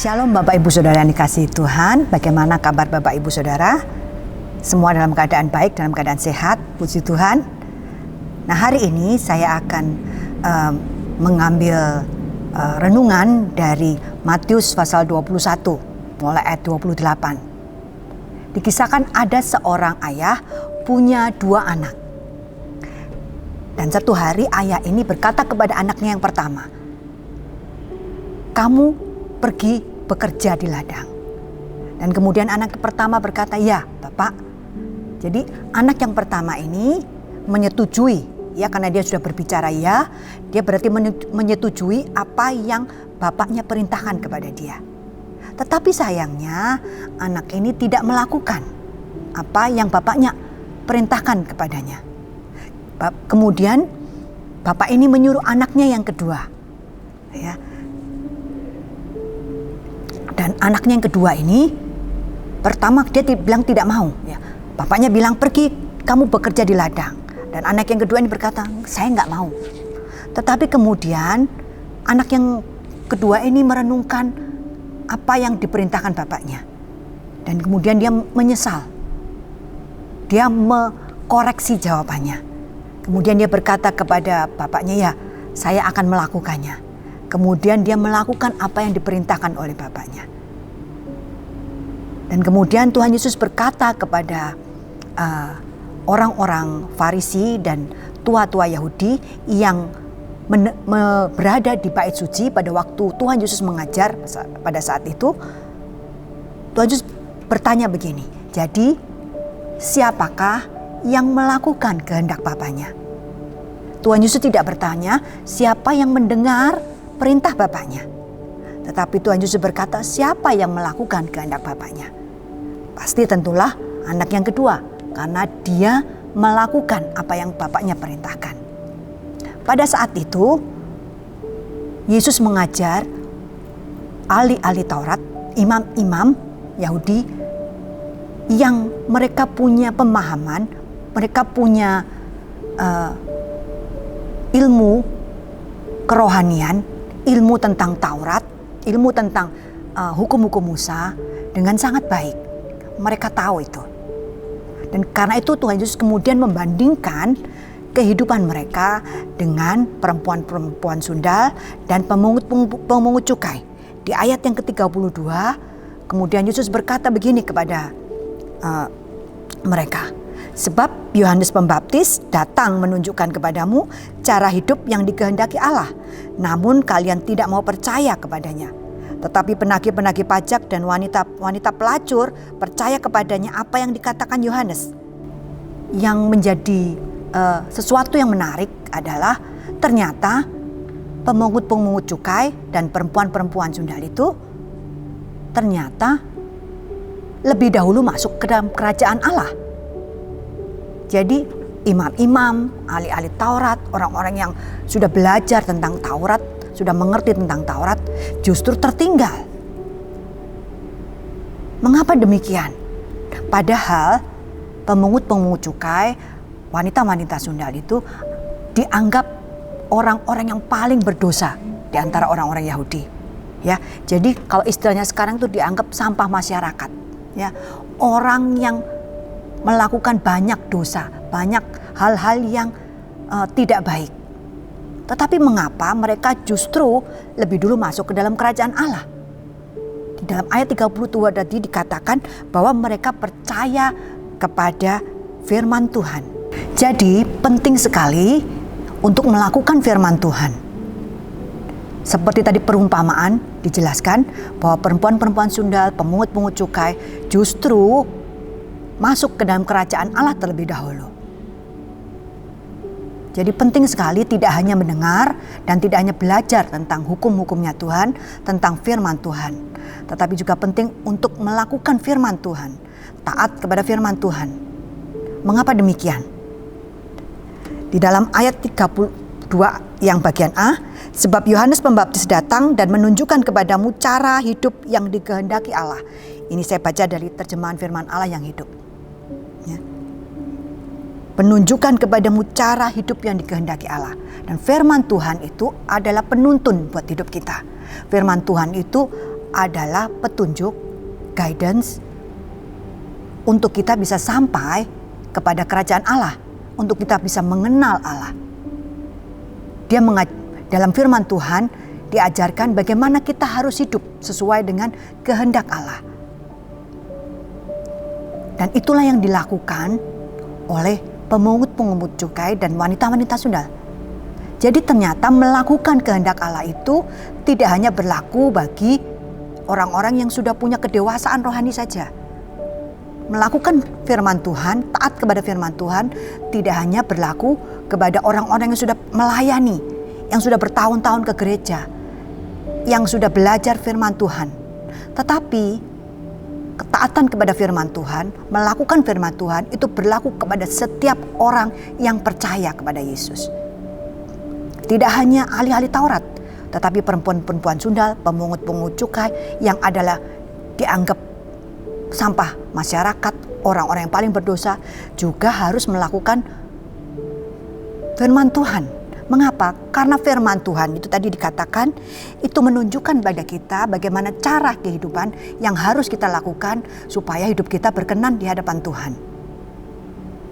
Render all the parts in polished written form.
Shalom Bapak Ibu Saudara yang dikasihi Tuhan. Bagaimana kabar Bapak Ibu Saudara? Semua dalam keadaan baik, dalam keadaan sehat, puji Tuhan. Nah, hari ini saya akan mengambil renungan dari Matius pasal 21 mulai ayat 28. Dikisahkan ada seorang ayah punya 2 anak. Dan satu hari ayah ini berkata kepada anaknya yang pertama, "Kamu pergi bekerja di ladang." Dan kemudian anak pertama berkata, "Ya, Bapak." Jadi anak yang pertama ini menyetujui, ya, karena dia sudah berbicara ya, dia berarti menyetujui apa yang bapaknya perintahkan kepada dia. Tetapi sayangnya anak ini tidak melakukan apa yang bapaknya perintahkan kepadanya. Kemudian bapak ini menyuruh anaknya yang kedua, ya. Dan anaknya yang kedua ini, pertama dia bilang tidak mau. Ya. Bapaknya bilang, "Pergi, kamu bekerja di ladang." Dan anak yang kedua ini berkata, "Saya nggak mau." Tetapi kemudian anak yang kedua ini merenungkan apa yang diperintahkan bapaknya. Dan kemudian dia menyesal. Dia mengkoreksi jawabannya. Kemudian dia berkata kepada bapaknya, "Ya, saya akan melakukannya." Kemudian dia melakukan apa yang diperintahkan oleh bapaknya. Dan kemudian Tuhan Yesus berkata kepada orang-orang Farisi dan tua-tua Yahudi yang berada di bait suci pada waktu Tuhan Yesus mengajar pada saat itu. Tuhan Yesus bertanya begini, "Jadi siapakah yang melakukan kehendak Bapaknya?" Tuhan Yesus tidak bertanya siapa yang mendengar perintah Bapaknya. Tetapi Tuhan Yesus berkata, siapa yang melakukan kehendak Bapaknya? Pasti tentulah anak yang kedua, karena dia melakukan apa yang Bapaknya perintahkan. Pada saat itu, Yesus mengajar ahli-ahli Taurat, imam-imam Yahudi yang mereka punya pemahaman, mereka punya ilmu kerohanian, ilmu tentang Taurat, ilmu tentang hukum-hukum Musa dengan sangat baik. Mereka tahu itu. Dan karena itu Tuhan Yesus kemudian membandingkan kehidupan mereka dengan perempuan-perempuan sundal dan pemungut cukai. Di ayat yang ke-32, kemudian Yesus berkata begini kepada mereka, "Sebab Yohanes Pembaptis datang menunjukkan kepadamu cara hidup yang dikehendaki Allah, namun kalian tidak mau percaya kepadanya. Tetapi penagih-penagih pajak dan wanita pelacur percaya kepadanya apa yang dikatakan Yohanes." Yang menjadi sesuatu yang menarik adalah ternyata pemungut-pemungut cukai dan perempuan-perempuan sundal itu ternyata lebih dahulu masuk ke dalam kerajaan Allah. Jadi imam-imam, ahli-ahli Taurat, orang-orang yang sudah belajar tentang Taurat, sudah mengerti tentang Taurat, justru tertinggal. Mengapa demikian? Padahal pemungut-pemungut cukai, wanita-wanita sundal itu dianggap orang-orang yang paling berdosa di antara orang-orang Yahudi. Ya, jadi kalau istilahnya sekarang itu dianggap sampah masyarakat. Ya, orang yang melakukan banyak dosa, banyak hal-hal yang tidak baik. Tetapi mengapa mereka justru lebih dulu masuk ke dalam kerajaan Allah? Di dalam ayat 32 tadi dikatakan bahwa mereka percaya kepada firman Tuhan. Jadi penting sekali untuk melakukan firman Tuhan. Seperti tadi perumpamaan dijelaskan bahwa perempuan-perempuan sundal, pemungut-pemungut cukai justru masuk ke dalam kerajaan Allah terlebih dahulu. Jadi penting sekali tidak hanya mendengar dan tidak hanya belajar tentang hukum-hukumnya Tuhan, tentang firman Tuhan. Tetapi juga penting untuk melakukan firman Tuhan, taat kepada firman Tuhan. Mengapa demikian? Di dalam ayat 32 yang bagian A, "Sebab Yohanes Pembaptis datang dan menunjukkan kepadamu cara hidup yang dikehendaki Allah." Ini saya baca dari terjemahan firman Allah yang hidup. Ya. Menunjukkan kepadamu cara hidup yang dikehendaki Allah. Dan firman Tuhan itu adalah penuntun buat hidup kita. Firman Tuhan itu adalah petunjuk, guidance, untuk kita bisa sampai kepada kerajaan Allah, untuk kita bisa mengenal Allah. Dalam firman Tuhan diajarkan bagaimana kita harus hidup sesuai dengan kehendak Allah. Dan itulah yang dilakukan oleh pemungut-pemungut cukai dan wanita-wanita sundal. Jadi ternyata melakukan kehendak Allah itu tidak hanya berlaku bagi orang-orang yang sudah punya kedewasaan rohani saja. Melakukan firman Tuhan, taat kepada firman Tuhan tidak hanya berlaku kepada orang-orang yang sudah melayani, yang sudah bertahun-tahun ke gereja, yang sudah belajar firman Tuhan. Tetapi ketaatan kepada firman Tuhan, melakukan firman Tuhan itu berlaku kepada setiap orang yang percaya kepada Yesus. Tidak hanya ahli-ahli Taurat, tetapi perempuan-perempuan sundal, pemungut-pemungut cukai yang adalah dianggap sampah masyarakat, orang-orang yang paling berdosa juga harus melakukan firman Tuhan. Mengapa? Karena firman Tuhan itu tadi dikatakan itu menunjukkan pada kita bagaimana cara kehidupan yang harus kita lakukan supaya hidup kita berkenan di hadapan Tuhan.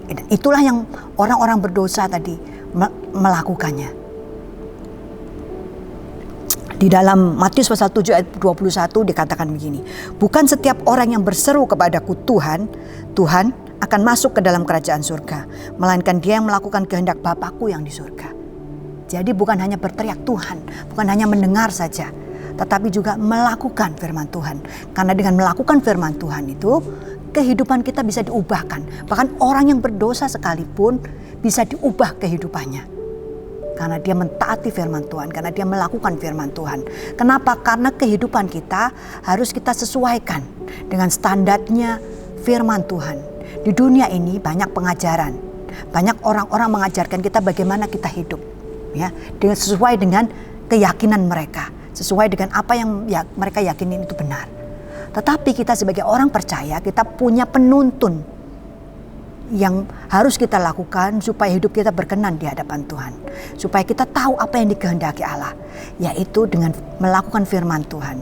Dan itulah yang orang-orang berdosa tadi melakukannya. Di dalam Matius pasal 7 ayat 21 dikatakan begini, bukan setiap orang yang berseru kepadaku Tuhan, Tuhan akan masuk ke dalam kerajaan surga, melainkan dia yang melakukan kehendak Bapakku yang di surga. Jadi bukan hanya berteriak Tuhan, bukan hanya mendengar saja, tetapi juga melakukan firman Tuhan. Karena dengan melakukan firman Tuhan itu, kehidupan kita bisa diubahkan. Bahkan orang yang berdosa sekalipun bisa diubah kehidupannya. Karena dia mentaati firman Tuhan, karena dia melakukan firman Tuhan. Kenapa? Karena kehidupan kita harus kita sesuaikan dengan standarnya firman Tuhan. Di dunia ini banyak pengajaran, banyak orang-orang mengajarkan kita bagaimana kita hidup. Ya, sesuai dengan keyakinan mereka, sesuai dengan apa yang mereka yakinin itu benar. Tetapi kita sebagai orang percaya, kita punya penuntun yang harus kita lakukan supaya hidup kita berkenan di hadapan Tuhan. Supaya kita tahu apa yang dikehendaki Allah, yaitu dengan melakukan firman Tuhan.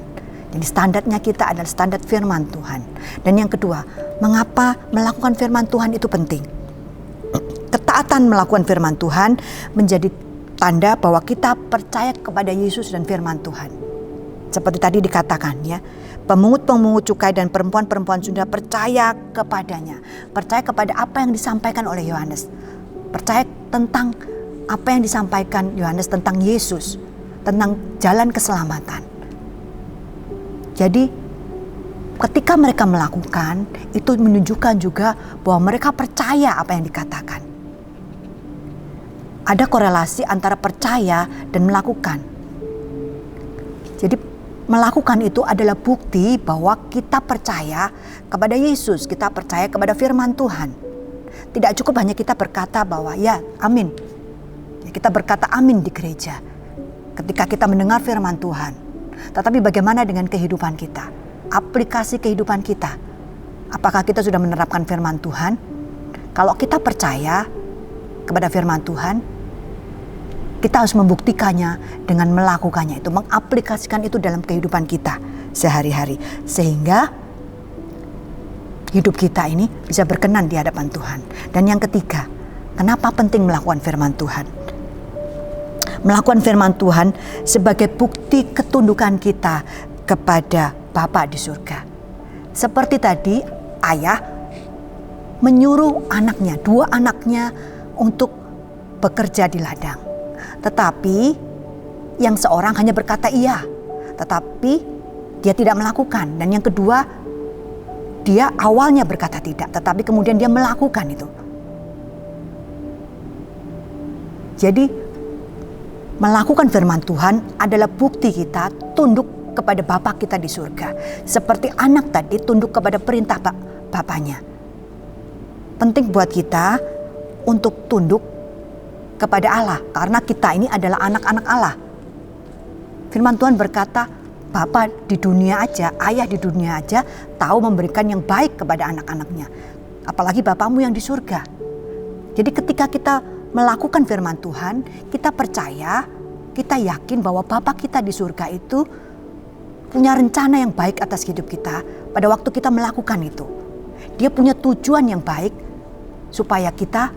Jadi standarnya kita adalah standar firman Tuhan. Dan yang kedua, mengapa melakukan firman Tuhan itu penting? Ketaatan melakukan firman Tuhan menjadi tanda bahwa kita percaya kepada Yesus dan firman Tuhan. Seperti tadi dikatakan ya, pemungut-pemungut cukai dan perempuan-perempuan sundal percaya kepadanya. Percaya kepada apa yang disampaikan oleh Yohanes. Percaya tentang apa yang disampaikan Yohanes tentang Yesus, tentang jalan keselamatan. Jadi ketika mereka melakukan, itu menunjukkan juga bahwa mereka percaya apa yang dikatakan. Ada korelasi antara percaya dan melakukan. Jadi melakukan itu adalah bukti bahwa kita percaya kepada Yesus, kita percaya kepada firman Tuhan. Tidak cukup hanya kita berkata bahwa ya amin. Ya, kita berkata amin di gereja ketika kita mendengar firman Tuhan. Tetapi bagaimana dengan kehidupan kita? Aplikasi kehidupan kita. Apakah kita sudah menerapkan firman Tuhan? Kalau kita percaya kepada firman Tuhan, kita harus membuktikannya dengan melakukannya itu, mengaplikasikan itu dalam kehidupan kita sehari-hari. Sehingga hidup kita ini bisa berkenan di hadapan Tuhan. Dan yang ketiga, kenapa penting melakukan firman Tuhan? Melakukan firman Tuhan sebagai bukti ketundukan kita kepada Bapa di surga. Seperti tadi ayah menyuruh anaknya, dua anaknya untuk bekerja di ladang. Tetapi yang seorang hanya berkata iya, tetapi dia tidak melakukan. Dan yang kedua, dia awalnya berkata tidak, tetapi kemudian dia melakukan itu. Jadi melakukan firman Tuhan adalah bukti kita tunduk kepada Bapa kita di surga. Seperti anak tadi tunduk kepada perintah bapaknya. Penting buat kita untuk tunduk kepada Allah, karena kita ini adalah anak-anak Allah. Firman Tuhan berkata, Bapa di dunia aja, ayah di dunia aja tahu memberikan yang baik kepada anak-anaknya. Apalagi Bapamu yang di surga. Jadi ketika kita melakukan firman Tuhan, kita percaya, kita yakin bahwa Bapa kita di surga itu punya rencana yang baik atas hidup kita pada waktu kita melakukan itu. Dia punya tujuan yang baik supaya kita,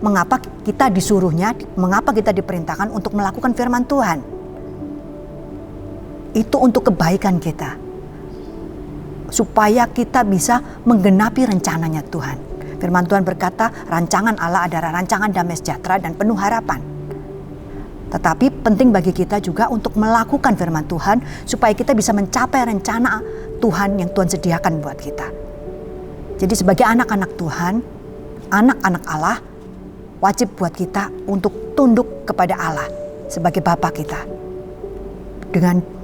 mengapa kita disuruhnya, mengapa kita diperintahkan untuk melakukan firman Tuhan. Itu untuk kebaikan kita, supaya kita bisa menggenapi rencananya Tuhan. Firman Tuhan berkata, rancangan Allah adalah rancangan damai sejahtera dan penuh harapan. Tetapi penting bagi kita juga untuk melakukan firman Tuhan supaya kita bisa mencapai rencana Tuhan yang Tuhan sediakan buat kita. Jadi sebagai anak-anak Tuhan, anak-anak Allah, wajib buat kita untuk tunduk kepada Allah sebagai Bapa kita.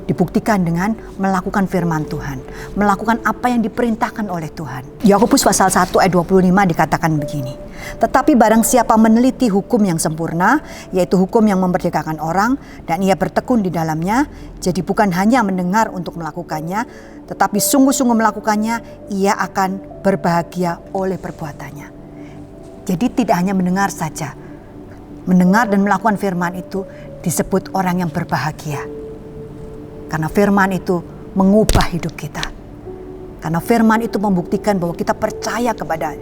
Dibuktikan dengan melakukan firman Tuhan, melakukan apa yang diperintahkan oleh Tuhan. Yakobus pasal 1 ayat 25 dikatakan begini. Tetapi barang siapa meneliti hukum yang sempurna, yaitu hukum yang memerdekakan orang, dan ia bertekun di dalamnya, jadi bukan hanya mendengar untuk melakukannya, tetapi sungguh-sungguh melakukannya, ia akan berbahagia oleh perbuatannya. Jadi tidak hanya mendengar saja. Mendengar dan melakukan firman itu disebut orang yang berbahagia. Karena firman itu mengubah hidup kita. Karena firman itu membuktikan bahwa kita percaya kepada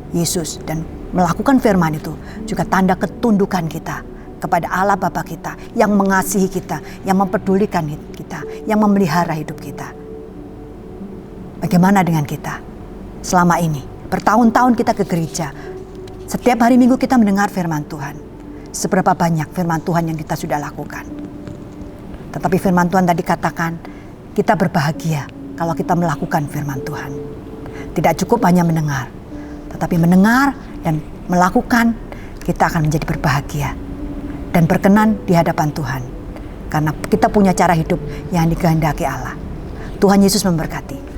Yesus. Dan melakukan firman itu juga tanda ketundukan kita kepada Allah Bapa kita yang mengasihi kita, yang mempedulikan kita, yang memelihara hidup kita. Bagaimana dengan kita? Selama ini, bertahun-tahun kita ke gereja. Setiap hari Minggu kita mendengar firman Tuhan. Seberapa banyak firman Tuhan yang kita sudah lakukan? Tetapi firman Tuhan tadi katakan, kita berbahagia kalau kita melakukan firman Tuhan. Tidak cukup hanya mendengar, tetapi mendengar dan melakukan, kita akan menjadi berbahagia dan berkenan di hadapan Tuhan. Karena kita punya cara hidup yang dikehendaki Allah. Tuhan Yesus memberkati.